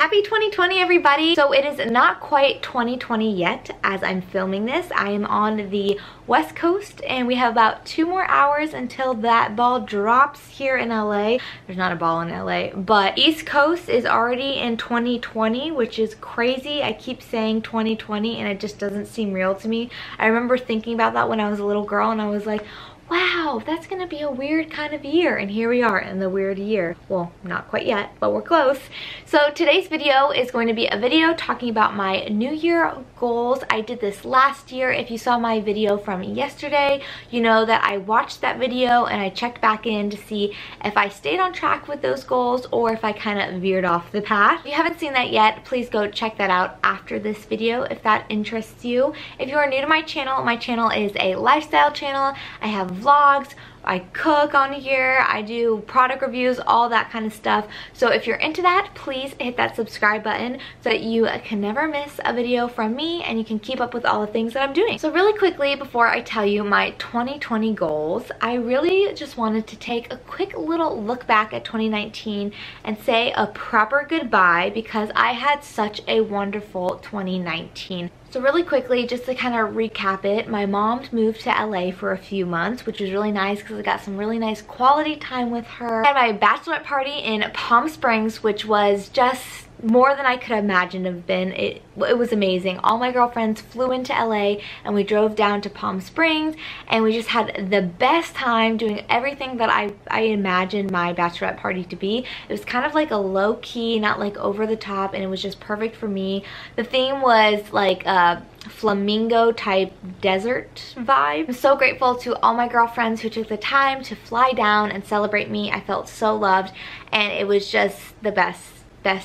Happy 2020 everybody! So it is not quite 2020 yet as I'm filming this. I am on the West Coast and we have about 2 more hours until that ball drops here in LA. There's not a ball in LA, but East Coast is already in 2020, which is crazy. I keep saying 2020 and it just doesn't seem real to me. I remember thinking about that when I was a little girl and I was like, wow, that's gonna be a weird kind of year, and here we are in the weird year. Well, not quite yet, but we're close. So today's video is going to be a video talking about my New Year goals. I did this last year. If you saw my video from yesterday, you know that I watched that video and I checked back in to see if I stayed on track with those goals or if I kind of veered off the path. If you haven't seen that yet, please go check that out after this video if that interests you. If you are new to my channel is a lifestyle channel. I have vlogs, I cook on here, I do product reviews, all that kind of stuff. So if you're into that, please hit that subscribe button so that you can never miss a video from me and you can keep up with all the things that I'm doing. So really quickly, before I tell you my 2020 goals, I really just wanted to take a quick little look back at 2019 and say a proper goodbye because I had such a wonderful 2019. So really quickly, just to kind of recap it, my mom moved to LA for a few months, which was really nice because I got some really nice quality time with her. I had my bachelorette party in Palm Springs, which was just more than I could imagine have been. It was amazing. All my girlfriends flew into LA and we drove down to Palm Springs and we just had the best time doing everything that I imagined my bachelorette party to be. It was kind of like a low-key, not like over the top, and it was just perfect for me. The theme was like a flamingo type desert vibe. I'm so grateful to all my girlfriends who took the time to fly down and celebrate me. I felt so loved and it was just the best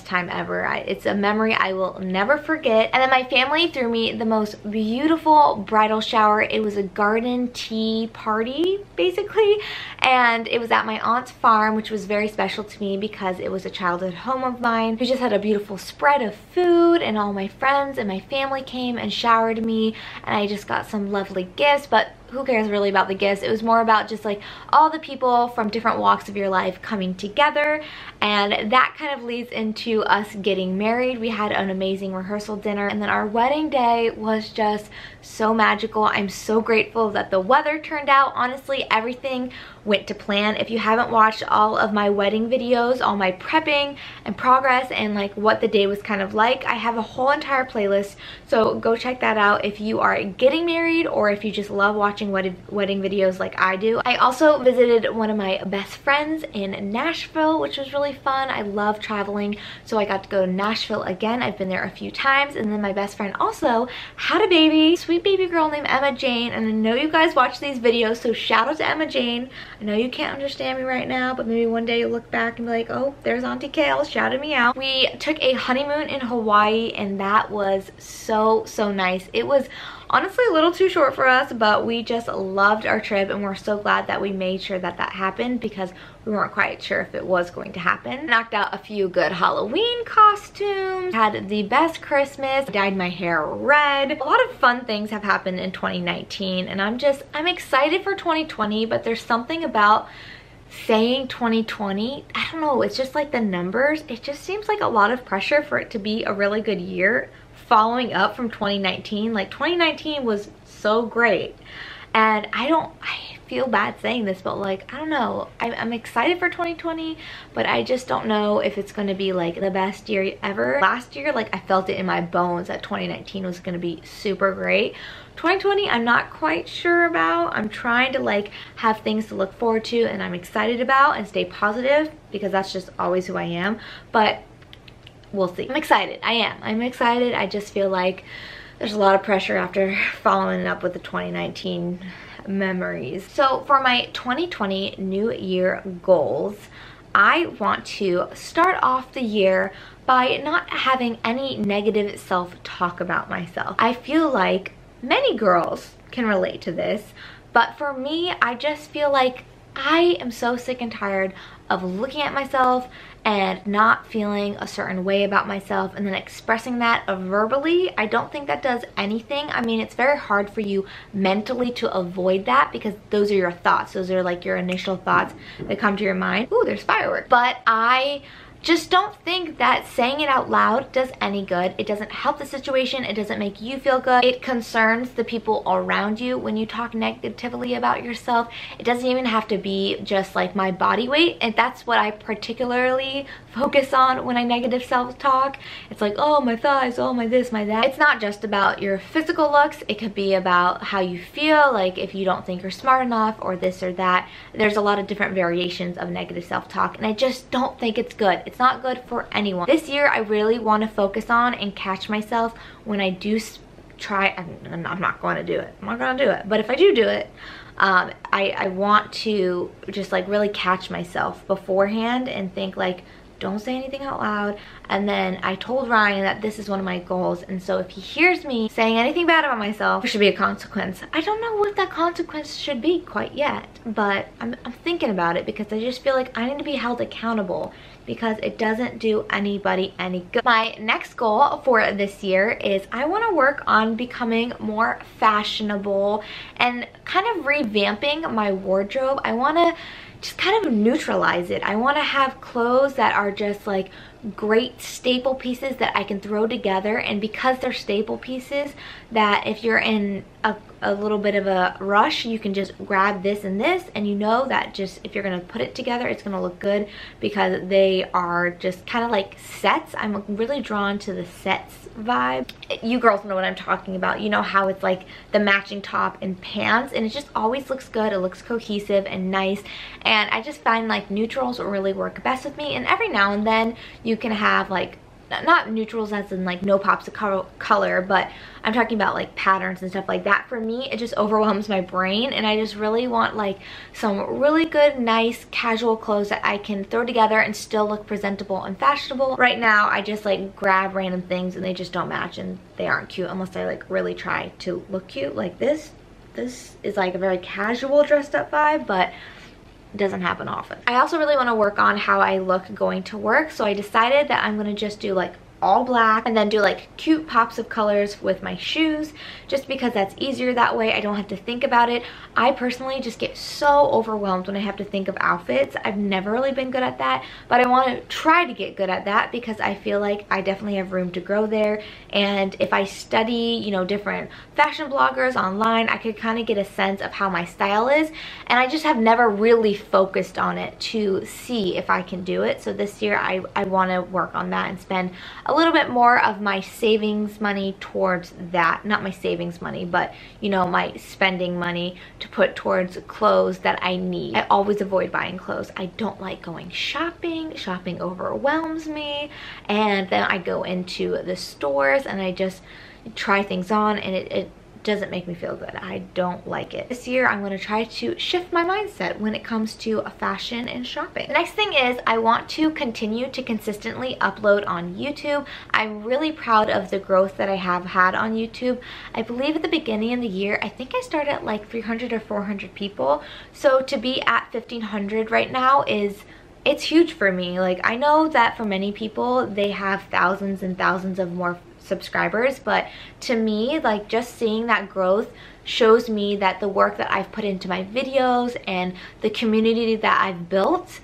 time ever. It's a memory I will never forget. And then my family threw me the most beautiful bridal shower. It was a garden tea party basically, and it was at my aunt's farm, which was very special to me because it was a childhood home of mine. We just had a beautiful spread of food and all my friends and my family came and showered me and I just got some lovely gifts, but who cares really about the gifts? It was more about just like all the people from different walks of your life coming together, and that kind of leads into us getting married. We had an amazing rehearsal dinner and then our wedding day was just so magical. I'm so grateful that the weather turned out. Honestly, everything went to plan. If you haven't watched all of my wedding videos, all my prepping and progress and like what the day was kind of like, I have a whole entire playlist, so go check that out if you are getting married or if you just love watching wedding videos like I do. I also visited one of my best friends in Nashville, which was really fun. I love traveling, so I got to go to Nashville again. I've been there a few times, and then my best friend also had a baby, sweet baby girl named Emma Jane, and I know you guys watch these videos, so shout out to Emma Jane. I know you can't understand me right now, but maybe one day you'll look back and be like, oh, there's Auntie Kale shouting me out. We took a honeymoon in Hawaii and that was so nice. It was honestly a little too short for us, but we just loved our trip and we're so glad that we made sure that that happened because we weren't quite sure if it was going to happen. Knocked out a few good Halloween costumes, had the best Christmas, dyed my hair red. A lot of fun things have happened in 2019 and I'm excited for 2020, but there's something about saying 2020, I don't know, it's just like the numbers. It just seems like a lot of pressure for it to be a really good year following up from 2019. Like 2019 was so great and I feel bad saying this, but like, I don't know, I'm excited for 2020, but I just don't know if it's going to be like the best year ever. Last year, like I felt it in my bones that 2019 was going to be super great. 2020, I'm not quite sure about. I'm trying to like have things to look forward to and I'm excited about and stay positive because that's just always who I am, but we'll see. I'm excited. I'm excited. I just feel like there's a lot of pressure after following it up with the 2019 memories. So for my 2020 New Year goals, I want to start off the year by not having any negative self-talk about myself. I feel like many girls can relate to this, but for me, I just feel like I am so sick and tired of looking at myself and not feeling a certain way about myself and then expressing that verbally. I don't think that does anything. I mean, it's very hard for you mentally to avoid that because those are your thoughts. Those are like your initial thoughts that come to your mind. Ooh, there's fireworks. But I just don't think that saying it out loud does any good. It doesn't help the situation. It doesn't make you feel good. It concerns the people around you when you talk negatively about yourself. It doesn't even have to be just like my body weight, and that's what I particularly focus on when I negative self-talk. It's like, oh, my thighs, oh, my this, my that. It's not just about your physical looks. It could be about how you feel, like if you don't think you're smart enough or this or that. There's a lot of different variations of negative self-talk, and I just don't think it's good. It's not good for anyone. This year, I really want to focus on and catch myself when I do try. I'm not going to do it. I'm not going to do it. But if I do it, I want to just like really catch myself beforehand and think like, don't say anything out loud. And then I told Ryan that this is one of my goals, and so if he hears me saying anything bad about myself, there should be a consequence. I don't know what that consequence should be quite yet, but I'm thinking about it because I just feel like I need to be held accountable because it doesn't do anybody any good. My next goal for this year is I want to work on becoming more fashionable and kind of revamping my wardrobe. I want to just kind of neutralize it. I want to have clothes that are just like great staple pieces that I can throw together, and because they're staple pieces, that if you're in a little bit of a rush, you can just grab this and this, and you know that just if you're gonna put it together, it's gonna look good because they are just kind of like sets. I'm really drawn to the sets vibe. You girls know what I'm talking about. You know how it's like the matching top and pants, and it just always looks good. It looks cohesive and nice, and I just find like neutrals really work best with me. And every now and then you can have like, not neutrals as in like no pops of color, but I'm talking about like patterns and stuff like that. For me, it just overwhelms my brain, and I just really want like some really good, nice, casual clothes that I can throw together and still look presentable and fashionable. Right now, I just like grab random things and they just don't match and they aren't cute unless I like really try to look cute. Like this is like a very casual dressed up vibe, but doesn't happen often. I also really want to work on how I look going to work, so I decided that I'm going to just do like all black and then do like cute pops of colors with my shoes, just because that's easier that way. I don't have to think about it. I personally just get so overwhelmed when I have to think of outfits. I've never really been good at that, but I want to try to get good at that because I feel like I definitely have room to grow there. And if I study, you know, different fashion bloggers online, I could kind of get a sense of how my style is, and I just have never really focused on it to see if I can do it. So this year I want to work on that and spend a little bit more of my savings money towards that. Not my savings money, but you know, my spending money to put towards clothes that I need. I always avoid buying clothes. I don't like going shopping. Shopping overwhelms me, and then I go into the stores and I just try things on, and it doesn't make me feel good. I don't like it. This year I'm going to try to shift my mindset when it comes to fashion and shopping. The next thing is I want to continue to consistently upload on YouTube. I'm really proud of the growth that I have had on YouTube. I believe at the beginning of the year, I think I started at like 300 or 400 people. So to be at 1,500 right now it's huge for me. Like, I know that for many people, they have thousands and thousands of more subscribers, but to me, like, just seeing that growth shows me that the work that I've put into my videos and the community that I've built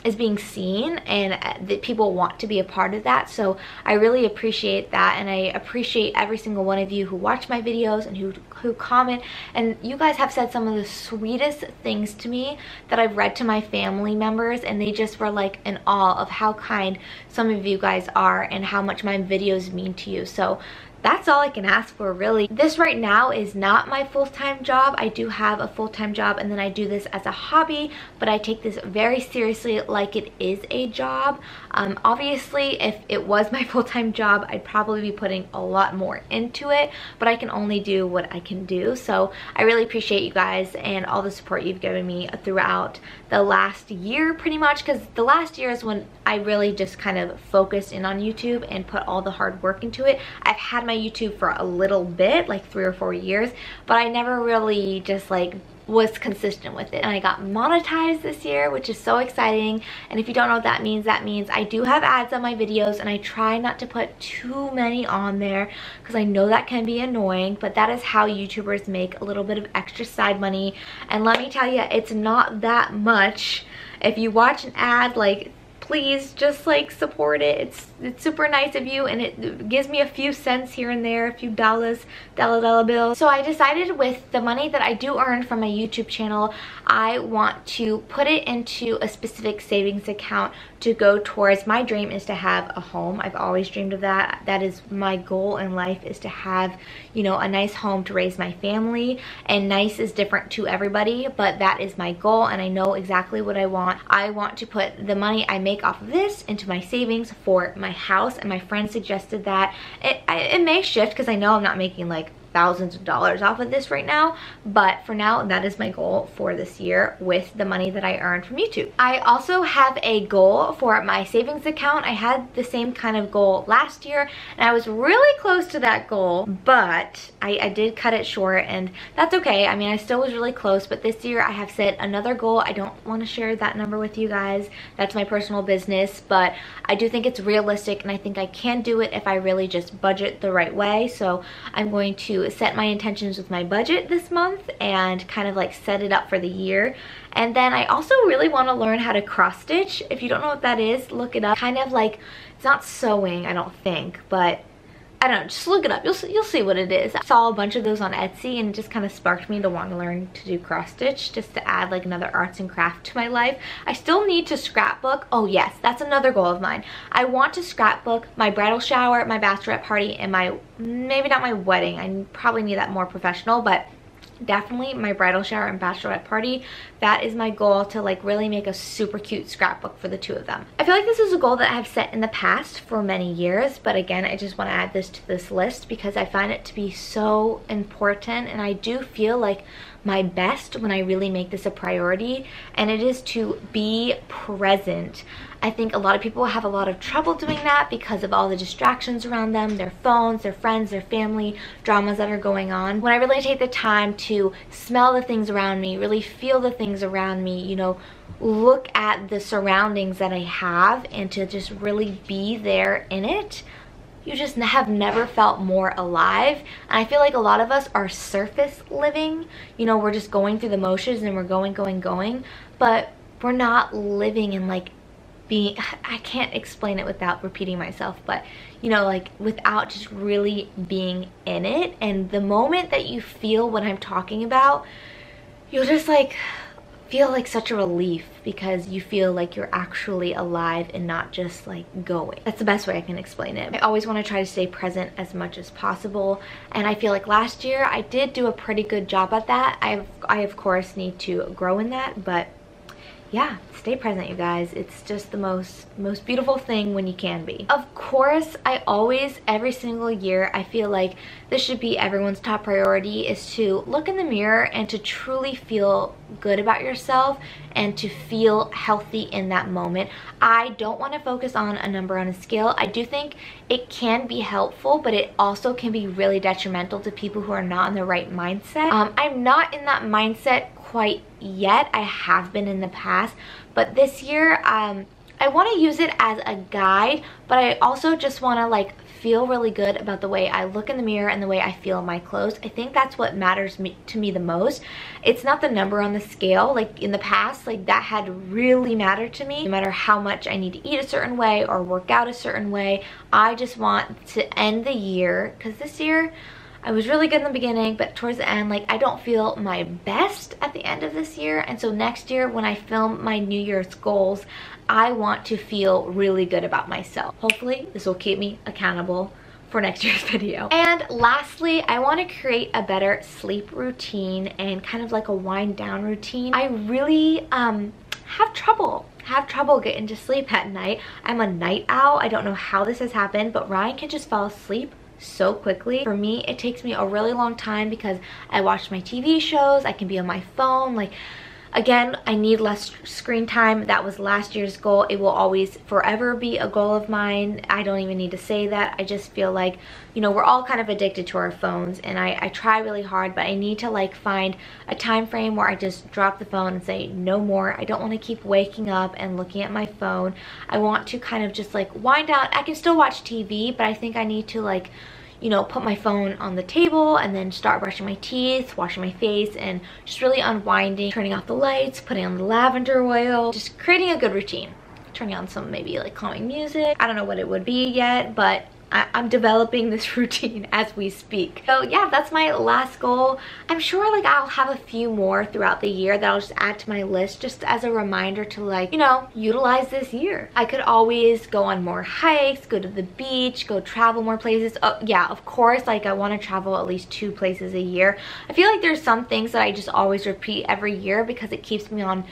is being seen, and that people want to be a part of that. So I really appreciate that, and I appreciate every single one of you who watch my videos and who comment. And you guys have said some of the sweetest things to me that I've read to my family members, and they just were like in awe of how kind some of you guys are and how much my videos mean to you. So that's all I can ask for, really. This right now is not my full-time job. I do have a full-time job, and then I do this as a hobby, but I take this very seriously like it is a job. Obviously, if it was my full-time job, I'd probably be putting a lot more into it, but I can only do what I can do. So I really appreciate you guys and all the support you've given me throughout the last year, pretty much, because the last year is when I really just kind of focused in on YouTube and put all the hard work into it. I've had my YouTube for a little bit, like 3 or 4 years, but I never really just like was consistent with it. And I got monetized this year, which is so exciting. And if you don't know what that means I do have ads on my videos, and I try not to put too many on there because I know that can be annoying, but that is how YouTubers make a little bit of extra side money. And let me tell you, it's not that much. If you watch an ad like please just like support it. It's super nice of you, and it gives me a few cents here and there, a few dollar bills. So I decided with the money that I do earn from my YouTube channel, I want to put it into a specific savings account to go towards my dream is to have a home. I've always dreamed of that. That is my goal in life, is to have, you know, a nice home to raise my family. And nice is different to everybody, but that is my goal, and I know exactly what I want. I want to put the money I make off of this into my savings for my house, and my friend suggested that. It may shift because I know I'm not making like thousands of dollars off of this right now, but for now that is my goal for this year with the money that I earned from YouTube. I also have a goal for my savings account. I had the same kind of goal last year, and I was really close to that goal, but I did cut it short, and that's okay. I mean, I still was really close, but this year I have set another goal. I don't want to share that number with you guys. That's my personal business, but I do think it's realistic, and I think I can do it if I really just budget the right way. So I'm going to set my intentions with my budget this month and kind of like set it up for the year. And then I also really want to learn how to cross stitch. If you don't know what that is, look it up. Kind of like, it's not sewing, I don't think, but I don't know, just look it up. You'll see what it is. I saw a bunch of those on Etsy, and it just kind of sparked me to want to learn to do cross stitch, just to add like another arts and craft to my life. I still need to scrapbook. Oh yes, that's another goal of mine. I want to scrapbook my bridal shower, my bachelorette party, and my, maybe not my wedding. I probably need that more professional, but definitely my bridal shower and bachelorette party. That is my goal, to like really make a super cute scrapbook for the two of them. I feel like this is a goal that I have set in the past for many years, but again, I just want to add this to this list because I find it to be so important, and I do feel like my best when I really make this a priority, and it is to be present. I think a lot of people have a lot of trouble doing that because of all the distractions around them, their phones, their friends, their family, dramas that are going on. When I really take the time to smell the things around me, really feel the things around me, you know, look at the surroundings that I have, and to just really be there in it, you just have never felt more alive. And I feel like a lot of us are surface living. You know, we're just going through the motions, and we're going, but we're not living in like being, I can't explain it without repeating myself, but you know, like without just really being in it. And the moment that you feel what I'm talking about, you'll just like feel like such a relief, because you feel like you're actually alive and not just like going. That's the best way I can explain it. I always want to try to stay present as much as possible, and I feel like last year I did do a pretty good job at that. I of course need to grow in that, but yeah, stay present, you guys. It's just the most beautiful thing when you can be. Of course, I always, every single year, I feel like this should be everyone's top priority, is to look in the mirror and to truly feel good about yourself and to feel healthy in that moment. I don't want to focus on a number on a scale. I do think it can be helpful, but it also can be really detrimental to people who are not in the right mindset. I'm not in that mindset quite yet. I have been in the past, but this year I want to use it as a guide, but I also just want to like feel really good about the way I look in the mirror and the way I feel in my clothes. I think that's what matters to me the most. It's not the number on the scale. Like in the past, like that had really mattered to me. No matter how much I need to eat a certain way or work out a certain way, I just want to end the year, because this year I was really good in the beginning, but towards the end, like I don't feel my best at the end of this year. And so next year when I film my New Year's goals, I want to feel really good about myself. Hopefully this will keep me accountable for next year's video. And lastly, I want to create a better sleep routine and kind of like a wind down routine. I really have trouble getting to sleep at night. I'm a night owl. I don't know how this has happened, but Ryan can just fall asleep so quickly. For me, it takes me a really long time because I watch my TV shows, I can be on my phone. Like, again, I need less screen time. That was last year's goal. It will always forever be a goal of mine. I don't even need to say that. I just feel like, you know, we're all kind of addicted to our phones, and I try really hard, but I need to like find a time frame where I just drop the phone and say no more. I don't want to keep waking up and looking at my phone. I want to kind of just like wind down. I can still watch TV, but I think I need to like, you know, put my phone on the table and then start brushing my teeth, washing my face, and just really unwinding, turning off the lights, putting on the lavender oil, just creating a good routine. turning on some maybe like calming music. I don't know what it would be yet, but I'm developing this routine as we speak. So yeah, that's my last goal. I'm sure like I'll have a few more throughout the year that I'll just add to my list just as a reminder to like, you know, utilize this year. I could always go on more hikes, go to the beach, go travel more places. Oh yeah, of course, like I want to travel at least 2 places a year. I feel like there's some things that I just always repeat every year because it keeps me on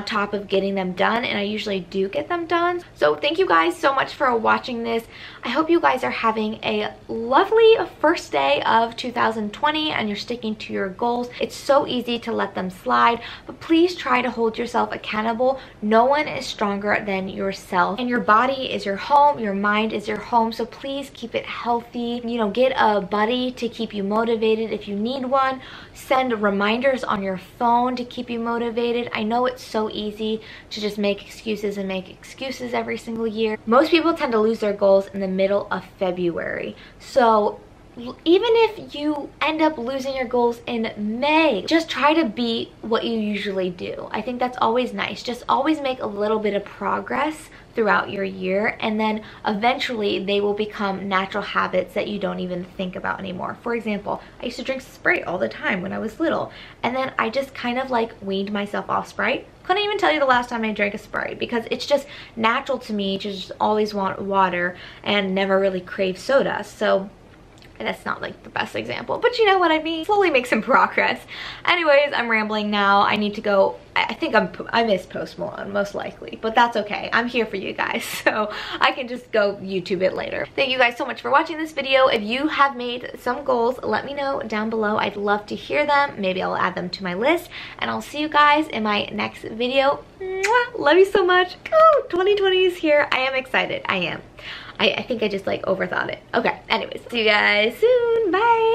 top of getting them done, and I usually do get them done. So thank you guys so much for watching this. I hope you guys are having a lovely first day of 2020 and you're sticking to your goals. It's so easy to let them slide, but please try to hold yourself accountable. No one is stronger than yourself, and your body is your home, your mind is your home, so please keep it healthy. You know, get a buddy to keep you motivated if you need one. Send reminders on your phone to keep you motivated. I know it's so easy to just make excuses and make excuses every single year. Most people tend to lose their goals in the middle of February. So even if you end up losing your goals in May, just try to beat what you usually do. I think that's always nice. Just always make a little bit of progress throughout your year, and then eventually they will become natural habits that you don't even think about anymore. For example, I used to drink Sprite all the time when I was little, and then I just kind of like weaned myself off Sprite. Couldn't even tell you the last time I drank a Sprite because it's just natural to me to just always want water and never really crave soda. So that's not like the best example, but you know what I mean. Slowly make some progress. Anyways, I'm rambling now. I need to go. I think I missed Post Malone most likely, but that's okay. I'm here for you guys, so I can just go YouTube it later. Thank you guys so much for watching this video. If you have made some goals, let me know down below. I'd love to hear them. Maybe I'll add them to my list, and I'll see you guys in my next video. Mwah! Love you so much. Oh, 2020 is here. I am excited. I am. I think I just like overthought it. Okay, anyways, see you guys soon. Bye.